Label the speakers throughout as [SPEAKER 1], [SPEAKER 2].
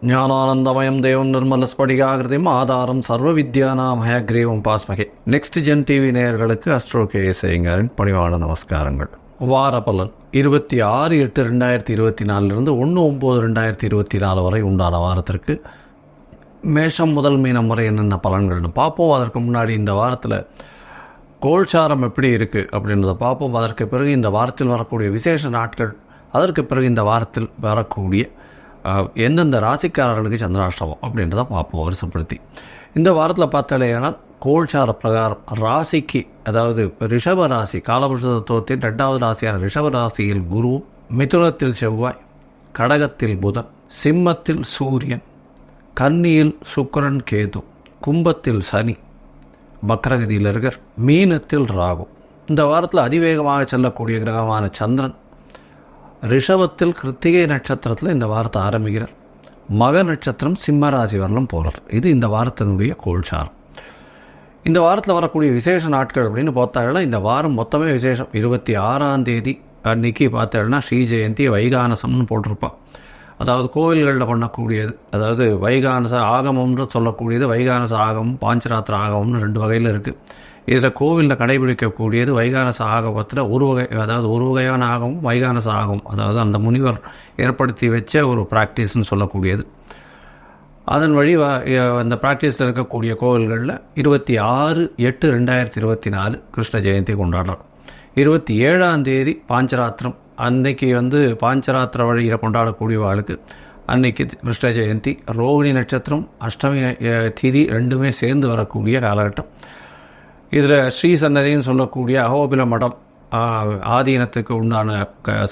[SPEAKER 1] ஞானானந்தமயம் தேவம் நிர்மலஸ்படிகாகிருதியும் ஆதாரம் சர்வ வித்யானாம் ஹயக்ரீவம் பாஸ்மகே. நெக்ஸ்ட் ஜென் டிவி நேயர்களுக்கு அஸ்ட்ரோ கேஎஸ் ஐயங்காரின் பணிவான நமஸ்காரங்கள். வார பலன் 26/8/2024 1/9/2024 வரை உண்டான வாரத்திற்கு மேஷம் முதல் மீனம் வரை என்னென்ன பலன்கள்னு பார்ப்போம். அதற்கு முன்னாடி இந்த வாரத்தில் கோல்சாரம் எப்படி இருக்குது அப்படின்றத பார்ப்போம். அதற்கு பிறகு இந்த வாரத்தில் வரக்கூடிய விசேஷ நாட்கள், அதற்கு பிறகு இந்த வாரத்தில் வரக்கூடிய எந்தெந்த ராசிக்காரர்களுக்கு சந்திராஷ்டமம் அப்படின்றத பார்ப்போம் வருஷப்படுத்தி. இந்த வாரத்தில் பார்த்தாலேனால் கோல்சார பிரகாரம் ராசிக்கு, அதாவது ரிஷப ராசி, காலபுருஷ தத்துவத்தின் 2வது ராசியான ரிஷப ராசியில் குரு, மிதுனத்தில் செவ்வாய், கடகத்தில் புதன், சிம்மத்தில் சூரியன், கன்னியில் சுக்கிரன் கேது, கும்பத்தில் சனி, வக்ரகதியில் இருக்கார், மீனத்தில் ராகு. இந்த வாரத்தில் அதிவேகமாக செல்லக்கூடிய கிரகமான சந்திரன் ரிஷபத்தில் கிருத்திகை நட்சத்திரத்தில் இந்த வாரத்தை ஆரம்பிக்கிறார். மக நட்சத்திரம் சிம்ம ராசி வரலும் போகிறார். இது இந்த வாரத்தினுடைய கோல்சாரம். இந்த வாரத்தில் வரக்கூடிய விசேஷ நாட்கள் அப்படின்னு பார்த்தாங்கன்னா, இந்த வாரம் மொத்தமே விசேஷம். 26ஆம் தேதி அன்றைக்கி பார்த்தாங்கன்னா ஸ்ரீ ஜெயந்தி வைகானசம்னு போட்டிருப்பாள். அதாவது கோவில்களில் பண்ணக்கூடியது, அதாவது வைகானச ஆகமம்னு சொல்லக்கூடியது. வைகானச ஆகமம், பாஞ்சராத்திர ஆகமம்னு 2 வகையில் இருக்குது. இதில் கோவிலில் கடைபிடிக்கக்கூடியது வைகானச ஆகமத்தில் ஒரு வகை, அதாவது ஒரு வகையான ஆகமம் வைகானச ஆகமம், அதாவது அந்த முனிவர் ஏற்படுத்தி வச்ச ஒரு ப்ராக்டிஸ்ன்னு சொல்லக்கூடியது. அதன் வழி அந்த ப்ராக்டிஸில் இருக்கக்கூடிய கோவில்களில் 26/8/2024 கிருஷ்ண ஜெயந்தி கொண்டாடுறோம். 27ஆம் தேதி பாஞ்சராத்திரம், அன்னைக்கு பாஞ்சராத்திர வழியில் கொண்டாடக்கூடிய வாழ்க்கை அன்னைக்கு கிருஷ்ண ஜெயந்தி. ரோகிணி நட்சத்திரம், அஷ்டமி திதி ரெண்டுமே சேர்ந்து வரக்கூடிய காலகட்டம். இதில் ஸ்ரீ சன்னதின்னு சொல்லக்கூடிய அகோபில மடம் ஆதீனத்துக்கு உண்டான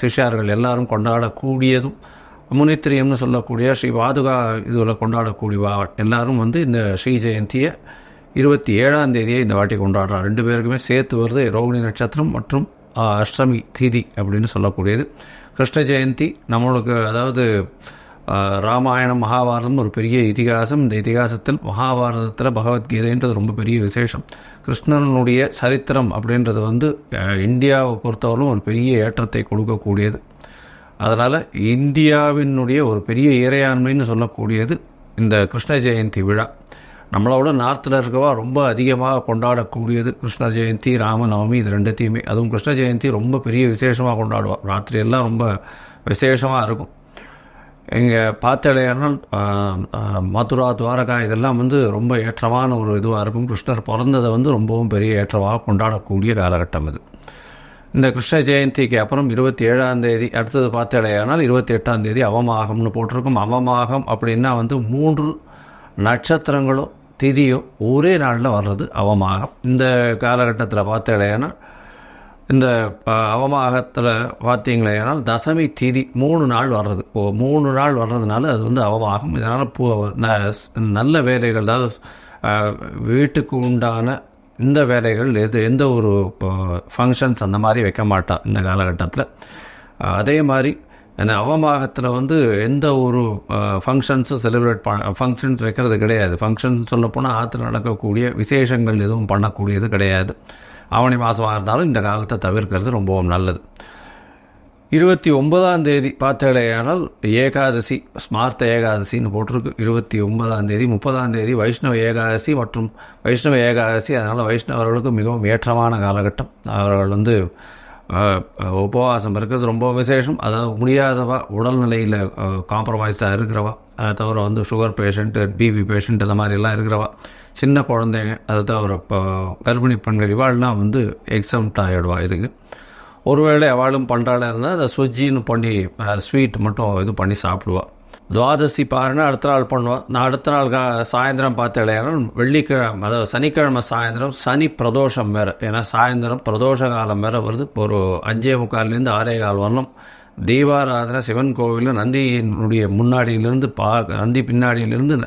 [SPEAKER 1] சிஷ்யார்கள் எல்லாரும் கொண்டாடக்கூடியதும், முனித்திரியம்னு சொல்லக்கூடிய ஸ்ரீ பாதுகா இதில் கொண்டாடக்கூடிய எல்லாரும் இந்த ஸ்ரீ ஜெயந்தியை 27ஆம் தேதியை இந்த வாட்டி கொண்டாடுறார். 2 பேருக்குமே சேர்த்து வருது ரோகிணி நட்சத்திரம் மற்றும் அஷ்டமி திதி அப்படின்னு சொல்லக்கூடியது. கிருஷ்ண ஜெயந்தி நம்மளுக்கு, அதாவது ராமாயணம் மகாபாரதம் ஒரு பெரிய இதிகாசம். இந்த இதிகாசத்தில் மகாபாரதத்தில் பகவத்கீதைன்றது ரொம்ப பெரிய விசேஷம். கிருஷ்ணனுடைய சரித்திரம் அப்படின்றது இந்தியாவை பொறுத்தவரைக்கும் ஒரு பெரிய ஏற்றத்தை கொடுக்கக்கூடியது. அதனால் இந்தியாவினுடைய ஒரு பெரிய இறையாண்மைன்னு சொல்லக்கூடியது இந்த கிருஷ்ண ஜெயந்தி விழா. நம்மளோட நார்த்தில் இருக்கவா ரொம்ப அதிகமாக கொண்டாடக்கூடியது கிருஷ்ண ஜெயந்தி, ராமநவமி, இது 2த்தையுமே. அதுவும் கிருஷ்ண ஜெயந்தி ரொம்ப பெரிய விசேஷமாக கொண்டாடுவோம். ராத்திரி எல்லாம் ரொம்ப விசேஷமாக இருக்கும். இங்கே பார்த்தாலேனால் மதுரா, துவாரகா இதெல்லாம் ரொம்ப ஏற்றமான ஒரு இதுவாக இருக்கும். கிருஷ்ணர் பிறந்ததை ரொம்பவும் பெரிய ஏற்றமாக கொண்டாடக்கூடிய காலகட்டம் இது. இந்த கிருஷ்ண ஜெயந்திக்கு அப்புறம் 27ஆம் தேதி அடுத்தது பார்த்தாலேனால் 28ஆம் தேதி அவமாகம்னு போட்டிருக்கும். அவமாகம் அப்படின்னா 3 நட்சத்திரங்களோ திதியோ ஒரே நாளில் வர்றது அவமாகம். இந்த காலகட்டத்தில் பார்த்தாலேனால், இந்த அவமாகத்தில் பார்த்தீங்களேனால் தசமி திதி 3 நாள் வர்றது. 3 நாள் வர்றதுனால அது அவமாகம். இதனால் நல்ல வேலைகள், அதாவது வீட்டுக்கு உண்டான இந்த வேலைகள் எந்த ஒரு ஃபங்க்ஷன்ஸ் அந்த மாதிரி வைக்க மாட்டான் இந்த காலகட்டத்தில். அதே மாதிரி அவமாகத்தில் எந்த ஒரு ஃபங்க்ஷன்ஸும் ஃபங்க்ஷன்ஸ் வைக்கிறது கிடையாது. ஃபங்க்ஷன்ஸ் சொல்லப்போனால் ஆற்றுல நடக்கக்கூடிய விசேஷங்கள் எதுவும் பண்ணக்கூடியது கிடையாது. ஆவணி மாதமாக இருந்தாலும் இந்த காலத்தை தவிர்க்கிறது ரொம்பவும் நல்லது. 29ஆம் தேதி பார்த்தாலேயானால் ஏகாதசி, ஸ்மார்த்த ஏகாதசின்னு போட்டிருக்கு. 29ஆம் தேதி 30ஆம் தேதி வைஷ்ணவ ஏகாதசி மற்றும் வைஷ்ணவ ஏகாதசி. அதனால் வைஷ்ணவர்களுக்கு மிகவும் ஏற்றமான காலகட்டம். அவர்கள் உபவாசம் இருக்கிறது ரொம்ப விசேஷம். அதாவது முடியாதவா, உடல்நிலையில் காம்ப்ரமைஸ்டாக இருக்கிறவா, அதை தவிர சுகர் பேஷண்ட்டு, பிபி பேஷண்ட் இந்த மாதிரிலாம் இருக்கிறவா, சின்ன குழந்தைங்க, அதை தவிர கர்ப்பிணி பெண்கள் இவாள்லாம் எக்ஸம்ட் ஆகிடுவா இதுக்கு. ஒருவேளை அவளும் பண்ணுறாள் இருந்தால் அதை சுஜின்னு பண்ணி ஸ்வீட் மட்டும் இது பண்ணி சாப்பிடுவாள். துவாதசி பாருன்னா அடுத்த நாள் பண்ணுவாள். நான் அடுத்த நாள் சாயந்தரம் பார்த்தாலேனா வெள்ளிக்கிழமை, அதாவது சனிக்கிழமை சாயந்தரம் சனி பிரதோஷம் வேறு. ஏன்னா சாயந்தரம் பிரதோஷ காலம் வேறு வருது. ஒரு 5:45 6:15 வரணும் தீபாராதனை சிவன் கோவிலில் நந்தியினுடைய முன்னாடியிலிருந்து நந்தி பின்னாடியிலிருந்து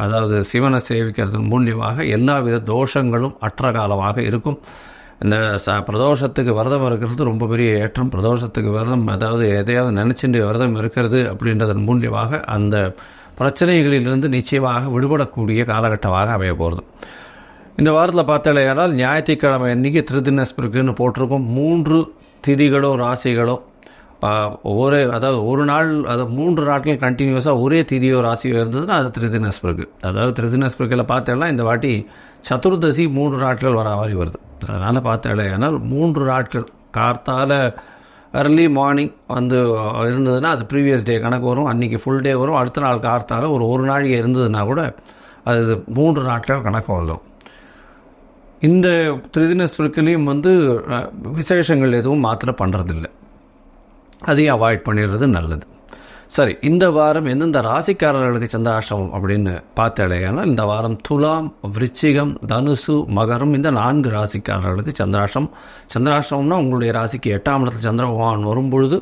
[SPEAKER 1] அதாவது சிவனை சேவிக்கிறது மூலியமாக எல்லா வித தோஷங்களும் அற்ற காலமாக இருக்கும். இந்த பிரதோஷத்துக்கு விரதம் இருக்கிறது ரொம்ப பெரிய ஏற்றம். பிரதோஷத்துக்கு விரதம், அதாவது எதையாவது நினச்சிட்டு விரதம் இருக்கிறது அப்படின்றதன் மூலியமாக அந்த பிரச்சனைகளிலிருந்து நிச்சயமாக விடுபடக்கூடிய காலகட்டமாக அமைய போகிறது. இந்த வாரத்தில் பார்த்தாலேயானால் ஞாயிற்றுக்கிழமை அன்றைக்கி திருதினஸ்பிருக்குன்னு போட்டிருக்கோம். 3 திதிகளோ ராசிகளோ அதாவது ஒரு நாள், அதாவது 3 நாட்கள் கண்டினியூஸாக ஒரே திதியோ ராசியோ இருந்ததுன்னா அது திருதினஸ்பிறகு. அதாவது திருதினஸ்பிறகில் பார்த்தேன்னா இந்த வாட்டி சதுர்தசி 3 நாட்கள் வர மாதிரி வருது. அதனால் பார்த்தேனால் 3 நாட்கள் கார்த்தால early மார்னிங் வந்து இருந்ததுன்னா அது ப்ரீவியஸ் டே கணக்கு வரும், அன்றைக்கி ஃபுல் டே வரும். அடுத்த நாள் கார்த்தால ஒரு நாழிகை இருந்ததுன்னா கூட அது 3 நாட்கள் கணக்கு வந்துடும். இந்த திருதினஸ்பிறகுலேயும் வந்து விசேஷங்கள் எதுவும் மாத்திரை பண்ணுறதில்லை, அதையும் அவாய்ட் பண்ணிடுறது நல்லது. சரி, இந்த வாரம் எந்தெந்த ராசிக்காரர்களுக்கு சந்திராஷ்டமம் அப்படின்னு பார்த்தாலேயானால் இந்த வாரம் துலாம், விருச்சிகம், தனுசு, மகரம் இந்த 4 ராசிக்காரர்களுக்கு சந்திராஷ்டமம்னா உங்களுடைய ராசிக்கு 8ஆம் இடத்துல சந்திர பகவான் வரும்பொழுது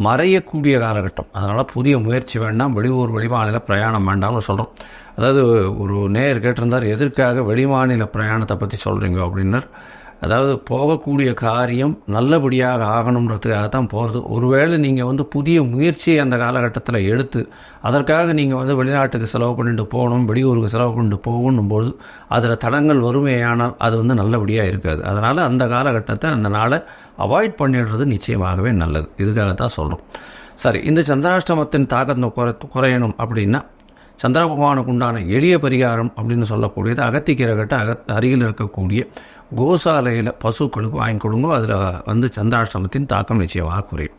[SPEAKER 1] மறையக்கூடிய காலகட்டம். அதனால் புதிய முயற்சி வேண்டாம், வெளியூர் வெளிமாநில பிரயாணம் வேண்டாம்னு சொல்கிறோம். அதாவது ஒரு நேயர் கேட்டிருந்தார், எதற்காக வெளிமாநில பிரயாணத்தை பற்றி சொல்கிறீங்க அப்படின்னர். அதாவது போகக்கூடிய காரியம் நல்லபடியாக ஆகணுன்றதுக்காக தான் போகிறது. ஒருவேளை நீங்கள் வந்து புதிய முயற்சியை அந்த காலகட்டத்தில் எடுத்து அதற்காக நீங்கள் வந்து வெளிநாட்டுக்கு செலவு பண்ணிட்டு போகணும், வெளியூருக்கு செலவு பண்ணிட்டு போகணும்போது அதில் தடங்கள் வறுமையானால் அது வந்து நல்லபடியாக இருக்காது. அதனால் அந்த காலகட்டத்தை அந்த நாளை அவாய்ட் பண்ணிடுறது நிச்சயமாகவே நல்லது. இதுக்காக தான் சொல்கிறோம். சரி, இந்த சந்திராஷ்டமத்தின் தாக்கத்தை குறையணும் அப்படின்னா சந்திர பகவானுக்கு உண்டான எளிய பரிகாரம் அப்படின்னு சொல்லக்கூடியது அகத்திக்கீரை கட்ட அருகில் இருக்கக்கூடிய கோசாலையில் பசுக்களுக்கு வாங்கி கொடுங்க. அதில் வந்து சந்திராஷ்டமத்தின் தாக்கம் நிச்சயமாக குறையும்.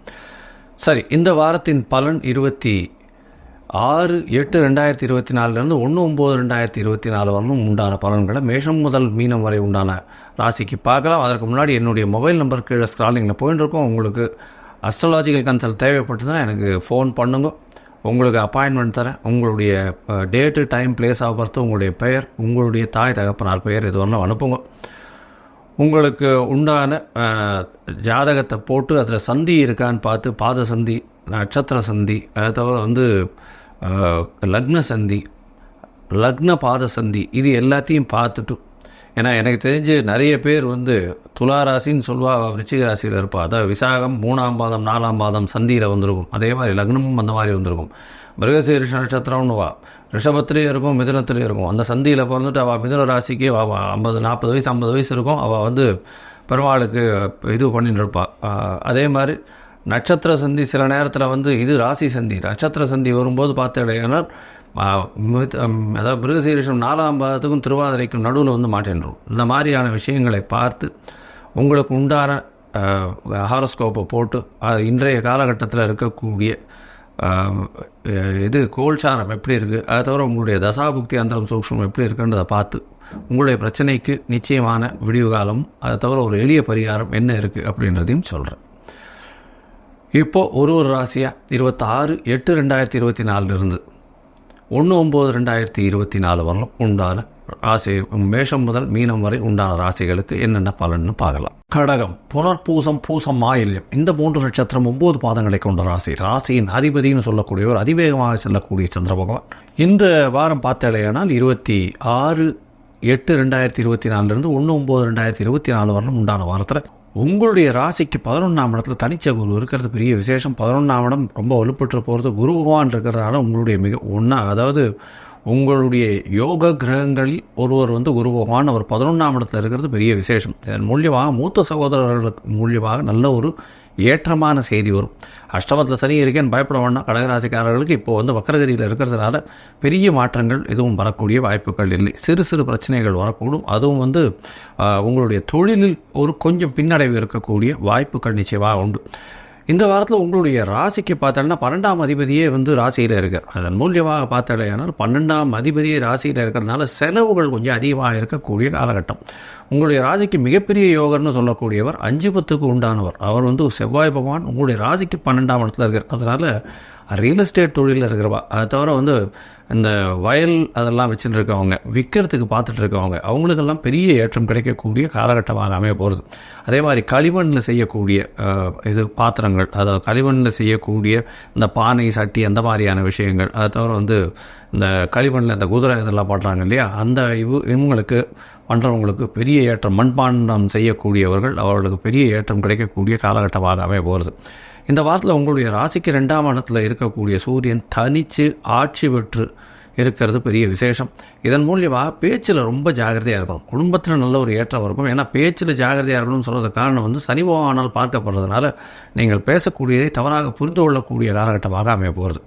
[SPEAKER 1] சரி, இந்த வாரத்தின் பலன் 26/8/2024 1/9/2024 வரலும் உண்டான பலன்களை மேஷம் முதல் மீனம் வரை உண்டான ராசிக்கு பார்க்கலாம். அதற்கு முன்னாடி என்னுடைய மொபைல் நம்பர் கீழே ஸ்க்ராலிங்கில் போயிட்டு இருக்கோம். உங்களுக்கு அஸ்ட்ராலாஜிக்கல் கன்சல்ட் தேவைப்பட்டதுன்னா எனக்கு ஃபோன் பண்ணுங்க, உங்களுக்கு அப்பாயின்மெண்ட் தரேன். உங்களுடைய date, time, place of birth, உங்களுடைய பெயர், உங்களுடைய தாய் தகப்பனார் பெயர் இது வரலாம் அனுப்புங்க. உங்களுக்கு உண்டான ஜாதகத்தை போட்டு அதில் சந்தி இருக்கான்னு பார்த்து, பாத சந்தி, நட்சத்திர சந்தி, அதை தவிர வந்து லக்ன சந்தி, லக்ன பாத சந்தி, இது எல்லாத்தையும் பார்த்துட்டு, ஏன்னா எனக்கு தெரிஞ்சு நிறைய பேர் வந்து துளாராசின்னு சொல்லுவா, விருச்சிக ராசியில் இருப்பா. அதாவது விசாகம் 3ஆம் பாதம் 4ஆம் பாதம் சந்தியில் வந்திருக்கும். அதே மாதிரி லக்னமும் அந்த மாதிரி வந்திருக்கும். மிருகசீரிஷ நட்சத்திரம்னுவா ரிஷபத்துலேயும் இருக்கும், மிதுனத்துலேயும் இருக்கும். அந்த சந்தியில் பிறந்துட்டு அவள் மிதுன ராசிக்கு 40 வயசு 50 வயசு இருக்கும். அவள் வந்து பெருமாளுக்கு இது பண்ணிட்டு இருப்பாள். அதே மாதிரி நட்சத்திர சந்தி சில நேரத்தில் வந்து இது ராசி சந்தி, நட்சத்திர சந்தி வரும்போது பார்த்தேன்னா அதாவது மிருகசீரிஷம் 4ஆம் பாதத்துக்கும் திருவாதிரைக்கும் நடுவில் வந்து மாட்டேன்றோம். இந்த மாதிரியான விஷயங்களை பார்த்து உங்களுக்கு உண்டான ஹாரோஸ்கோப்பை போட்டு இன்றைய காலகட்டத்தில் இருக்கக்கூடிய இது கோல்சாரம் எப்படி இருக்குது, அதை தவிர உங்களுடைய தசாபுக்தி அந்தரம் சூக்ஷ்மம் எப்படி இருக்குன்றதை பார்த்து உங்களுடைய பிரச்சனைக்கு நிச்சயமான விடிவு காலம், அதை தவிர ஒரு எளிய பரிகாரம் என்ன இருக்குது அப்படின்றதையும் சொல்கிறேன். இப்போது ஒரு ராசியாக 26/8/2024 1/9/2024 வரலும் உண்டான ராசி மேஷம் முதல் மீனம் வரை உண்டான ராசிகளுக்கு என்னென்ன பலன்னு பார்க்கலாம். கடகம், புனர்பூசம், பூசம், ஆயில்யம் இந்த 3 நட்சத்திரம் 9 பாதங்களை கொண்ட ராசி. ராசியின் அதிபதினு சொல்லக்கூடியவர் அதிவேகமாக செல்லக்கூடிய சந்திர பகவான். இந்த வாரம் பார்த்தடையானால் 26/8/2024 1/9/2024 வரலும் உண்டான வாரத்தில் உங்களுடைய ராசிக்கு 11ஆம் இடத்துல தனிச்ச குரு இருக்கிறது பெரிய விசேஷம். 11ஆம் இடம் ரொம்ப வலுப்பட்டு போகிறது. குரு பகவான் இருக்கிறதுனால உங்களுடைய அதாவது உங்களுடைய யோக கிரகங்களில் ஒருவர் வந்து குரு பகவான், அவர் 11ஆம் இடத்துல இருக்கிறது பெரிய விசேஷம். இதன் மூலியமாக மூத்த சகோதரர்களுக்கு மூலியமாக நல்ல ஒரு ஏற்றமான செய்தி வரும். அஷ்டமத்தில் சனி இருக்கேன்னு பயப்பட வேண்டாம். கடகராசிக்காரர்களுக்கு இப்போது வந்து வக்கரகதியில் இருக்கிறதுனால பெரிய மாற்றங்கள் எதுவும் வரக்கூடிய வாய்ப்புகள் இல்லை. சிறு சிறு பிரச்சனைகள் வரக்கூடும். அதுவும் வந்து உங்களுடைய தொழிலில் ஒரு கொஞ்சம் பின்னடைவு இருக்கக்கூடிய வாய்ப்புகள் நிச்சயமாக உண்டு. இந்த வாரத்தில் உங்களுடைய ராசிக்கு பார்த்தோன்னா 12ஆம் அதிபதியே வந்து ராசியில் இருக்கார். அதன் மூலியமாக பார்த்தாலேனால் 12ஆம் அதிபதியே ராசியில் இருக்கிறதுனால செலவுகள் கொஞ்சம் அதிகமாக இருக்கக்கூடிய காலகட்டம். உங்களுடைய ராசிக்கு மிகப்பெரிய யோகர்னு சொல்லக்கூடியவர் 5/10க்கு உண்டானவர். அவர் வந்து செவ்வாய் பகவான் உங்களுடைய ராசிக்கு 12ஆம் இடத்துல இருக்கார். அதனால் ரியல் எஸ்டேட் தொழிலில் இருக்கிறவா, அதை தவிர வந்து இந்த வயல் அதெல்லாம் வச்சுட்டு இருக்கவங்க, விற்கிறதுக்கு பார்த்துட்டு இருக்கவங்க, அவங்களுக்கெல்லாம் பெரிய ஏற்றம் கிடைக்கக்கூடிய காலகட்டமாக அமைய போகிறது. அதே மாதிரி களிமண்ணில் செய்யக்கூடிய இது பாத்திரங்கள், அதாவது களிமண்ணில் செய்யக்கூடிய இந்த பானை, சட்டி அந்த மாதிரியான விஷயங்கள், அதை தவிர வந்து இந்த களிமண்ணில் இந்த குதிரை இதெல்லாம் பாடுறாங்க இல்லையா, அந்த இவங்களுக்கு பண்ணுறவங்களுக்கு பெரிய ஏற்றம், மண்பாண்டம் செய்யக்கூடியவர்கள் அவர்களுக்கு பெரிய ஏற்றம் கிடைக்கக்கூடிய காலகட்டமாக அமைய போகிறது. இந்த வாரத்தில் உங்களுடைய ராசிக்கு 2ஆம் இடத்துல இருக்கக்கூடிய சூரியன் தனித்து ஆட்சி பெற்று இருக்கிறது பெரிய விசேஷம். இதன் மூலியமாக பேச்சில் ரொம்ப ஜாகிரதையாக இருக்கணும். குடும்பத்தில் நல்ல ஒரு ஏற்றம் இருக்கும். ஏன்னா பேச்சில் ஜாகிரதையாக இருக்கணும்னு சொல்கிறது காரணம் வந்து சனி பகவானால் பார்க்கப்படுறதுனால நீங்கள் பேசக்கூடியதை தவறாக புரிந்து கொள்ளக்கூடிய காலகட்டமாக அமைய போகிறது.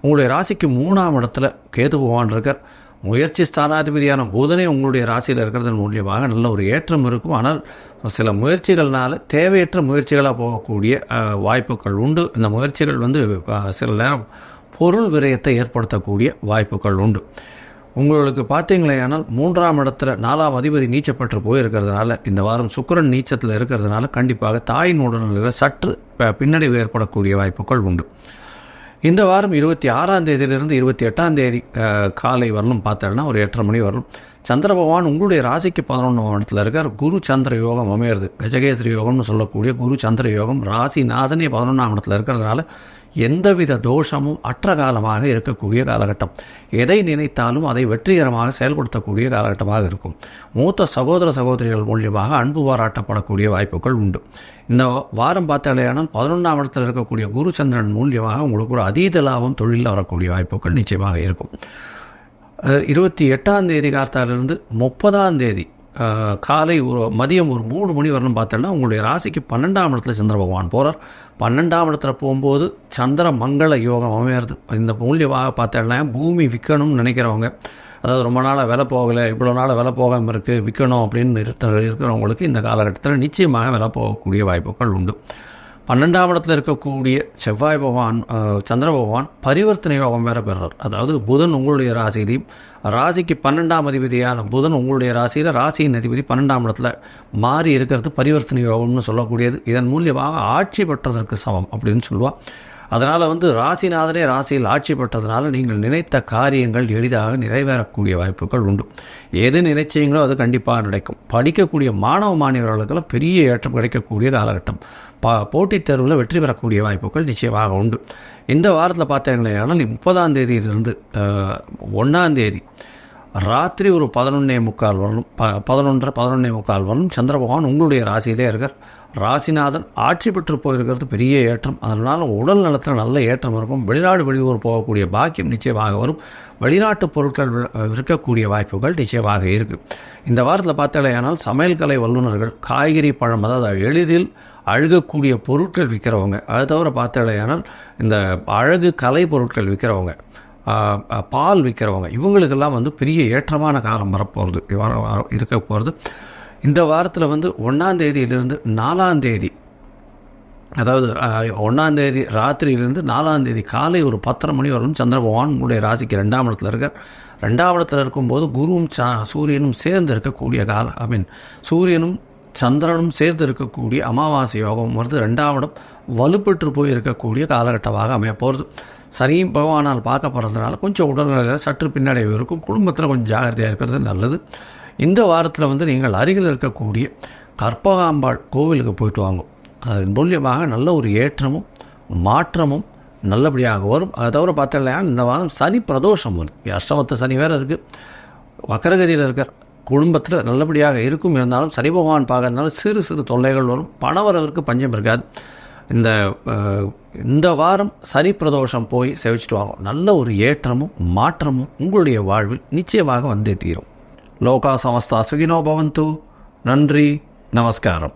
[SPEAKER 1] உங்களுடைய ராசிக்கு 3ஆம் இடத்துல கேது பகவான் இருக்கார். முயற்சி ஸ்தானாதிபதியான புதனே உங்களுடைய ராசியில் இருக்கிறதன் மூலியமாக நல்ல ஒரு ஏற்றம் இருக்கும். ஆனால் சில முயற்சிகள்னால தேவையற்ற முயற்சிகளாக போகக்கூடிய வாய்ப்புகள் உண்டு. இந்த முயற்சிகள் வந்து சில நேரம் பொருள் விரயத்தை ஏற்படுத்தக்கூடிய வாய்ப்புகள் உண்டு. உங்களுக்கு பார்த்தீங்களேனால் 3ஆம் இடத்துல 4ஆம் அதிபதி நீச்சப்பட்டு போயிருக்கிறதுனால இந்த வாரம் சுக்கிரன் நீச்சத்தில் இருக்கிறதுனால கண்டிப்பாக தாயின் உடல்நிலையில் சற்று பின்னடைவு ஏற்படக்கூடிய வாய்ப்புகள் உண்டு. இந்த வாரம் 26ஆம் தேதியிலிருந்து 28ஆம் தேதி காலை வரலும் பார்த்தோன்னா ஒரு 8:30 மணி வரலும் சந்திர பகவான் உங்களுடைய ராசிக்கு 11ஆம் இடத்துல இருக்கார். குரு சந்திர யோகம் அமையிறது. கஜகேசரி யோகம்னு சொல்லக்கூடிய குரு சந்திர யோகம் ராசிநாதனே 11ஆம் இடத்துல இருக்கிறதுனால எந்தவித தோஷமும் அற்ற காலமாக இருக்கக்கூடிய காலகட்டம். எதை நினைத்தாலும் அதை வெற்றிகரமாக செயல்படுத்தக்கூடிய காலகட்டமாக இருக்கும். மூத்த சகோதர சகோதரிகள் மூலியமாக அன்பு பாராட்டப்படக்கூடிய வாய்ப்புகள் உண்டு. இந்த வாரம் பார்த்தாலேயானால் 11ஆம் இடத்தில் இருக்கக்கூடிய குரு சந்திரன் மூலியமாக உங்களுக்கு ஒரு அதீத லாபம் தொழிலில் வரக்கூடிய வாய்ப்புகள் நிச்சயமாக இருக்கும். 28ஆம் தேதி கார்த்தாலிருந்து 30ஆம் தேதி காலை மதியம் ஒரு 3 மணி வரணும் பார்த்தோன்னா உங்களுடைய ராசிக்கு 12ஆம் இடத்துல சந்திர பகவான் போகிறார். 12ஆம் இடத்துல போகும்போது சந்திர மங்கள யோகம் அமையிறது. இந்த மூலியமாக பார்த்தோன்னா பூமி விற்கணும்னு நினைக்கிறவங்க, அதாவது ரொம்ப நாளாக விலை போகலை, இவ்வளோ நாளாக விலை போகாமல் இருக்குது, விற்கணும் அப்படின்னு இருக்கிறவங்களுக்கு இந்த காலகட்டத்தில் நிச்சயமாக விலை போகக்கூடிய வாய்ப்புகள் உண்டு. 12ஆம் இடத்துல இருக்கக்கூடிய செவ்வாய் பகவான் சந்திர பகவான் பரிவர்த்தனை யோகம் வேறு பெறுறார். அதாவது புதன் உங்களுடைய ராசியிலையும் ராசிக்கு 12ஆம் அதிபதியான புதன் உங்களுடைய ராசியில் ராசியின் அதிபதி 12ஆம் இடத்துல மாறி இருக்கிறது பரிவர்த்தனை யோகம்னு சொல்லக்கூடியது. இதன் மூலியமாக ஆட்சி பெற்றதற்கு சமம் அப்படின்னு சொல்லுவாள். அதனால் வந்து ராசிநாதனே ராசியில் ஆட்சி பெற்றதுனால நீங்கள் நினைத்த காரியங்கள் எளிதாக நிறைவேறக்கூடிய வாய்ப்புகள் உண்டு. எது நினைச்சீங்களோ அது கண்டிப்பாக நடக்கும். படிக்கக்கூடிய மாணவ மாணவர்களுக்கெல்லாம் பெரிய ஏற்றம் கிடைக்கக்கூடிய காலகட்டம். போட்டித் தேர்வில் வெற்றி பெறக்கூடிய வாய்ப்புகள் நிச்சயமாக உண்டு. இந்த வாரத்தில் பார்த்தீங்கன்னா 30ஆம் தேதியிலிருந்து 1ஆம் தேதி ராத்திரி ஒரு 11:45 வரணும் 11:30 வரணும் சந்திர பகவான் உங்களுடைய ராசியிலே இருக்கார். ராசிநாதன் ஆட்சி பெற்று போயிருக்கிறது பெரிய ஏற்றம். அதனால் உடல் நலத்தில் நல்ல ஏற்றம் இருக்கும். வெளிநாடு வெளியூர் போகக்கூடிய பாக்கியம் நிச்சயமாக வரும். வெளிநாட்டு பொருட்கள் விற்கக்கூடிய வாய்ப்புகள் நிச்சயமாக இருக்குது. இந்த வாரத்தில் பார்த்தாலேயானால் சமையல் கலை வல்லுநர்கள், காய்கறி பழம், அதாவது எளிதில் அழுகக்கூடிய பொருட்கள் விற்கிறவங்க, அது தவிர பார்த்தாலேயானால் இந்த அழகு கலை பொருட்கள் விற்கிறவங்க, பால் விற்கிறவங்க, இவங்களுக்கெல்லாம் வந்து பெரிய ஏற்றமான காலம் வரப்போகிறது இருக்க போகிறது. இந்த வாரத்தில் வந்து 1ஆம் தேதியிலிருந்து 4ஆம் தேதி, அதாவது 1ஆம் தேதி ராத்திரியிலிருந்து 4ஆம் தேதி காலை ஒரு 10:30 மணி வரலும் சந்திர பகவான் உங்களுடைய ராசிக்கு 2ஆம் இடத்துல இருக்கார். 2ஆம் இடத்துல இருக்கும்போது குருவும் சூரியனும் சேர்ந்து இருக்கக்கூடிய சூரியனும் சந்திரனும் சேர்ந்து இருக்கக்கூடிய அமாவாசை யோகம் வருது. 2ஆம் இடம் வலுப்பெற்று போய் இருக்கக்கூடிய காலகட்டமாக அமைய போகிறது. சனி பகவானால் பார்க்கப்படுறதுனால கொஞ்சம் உடல்நிலையில் சற்று பின்னடைவு இருக்கும். குடும்பத்தில் கொஞ்சம் ஜாகிரதையாக இருக்கிறது நல்லது. இந்த வாரத்தில் வந்து நீங்கள் அருகில் இருக்கக்கூடிய கற்பகாம்பாள் கோவிலுக்கு போயிட்டு வாங்கும். அதன் மூலியமாக நல்ல ஒரு ஏற்றமும் மாற்றமும் நல்லபடியாக வரும். அதை தவிர பார்த்தா இந்த வாரம் சனி பிரதோஷம் வரும். அஷ்டமத்து சனி வேறு இருக்குது, வக்கரகதியில் இருக்கார். குடும்பத்தில் நல்லபடியாக இருக்கும். இருந்தாலும் சனி பகவான் பார்க்கறதுனால சிறு சிறு தொல்லைகள் வரும். பணவரவிற்கு பஞ்சம் இருக்காது. இந்த வாரம் சனி பிரதோஷம் போய் சேவிச்சுட்டு வாங்கும். நல்ல ஒரு ஏற்றமும் மாற்றமும் உங்களுடைய வாழ்வில் நிச்சயமாக வந்தே தீரும். லோகா சமஸ்தா சுகினோ பவந்து. நன்றி, நமஸ்காரம்.